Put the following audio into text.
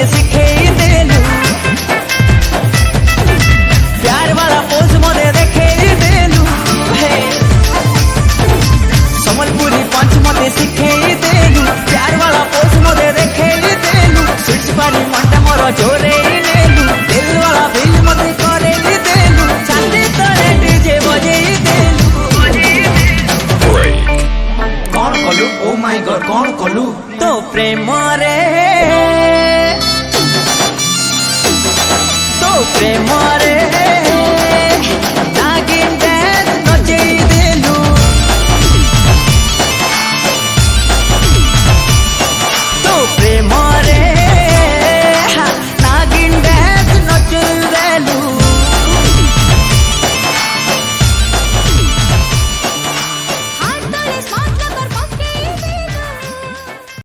मते सिखेई देलु प्यार वाला पोज मते देखेई देलु हे समलपुरी पंच मते सिखेई देलु प्यार वाला पोज मते देखेई देलु स्विच पानी मंटा मोर जोरे नेलु दिल वाला बिल मते करेई देलु छाती तले डीजे बजेई देलु कौन कलु ओ माय गॉड कौन कलु तो प्रेम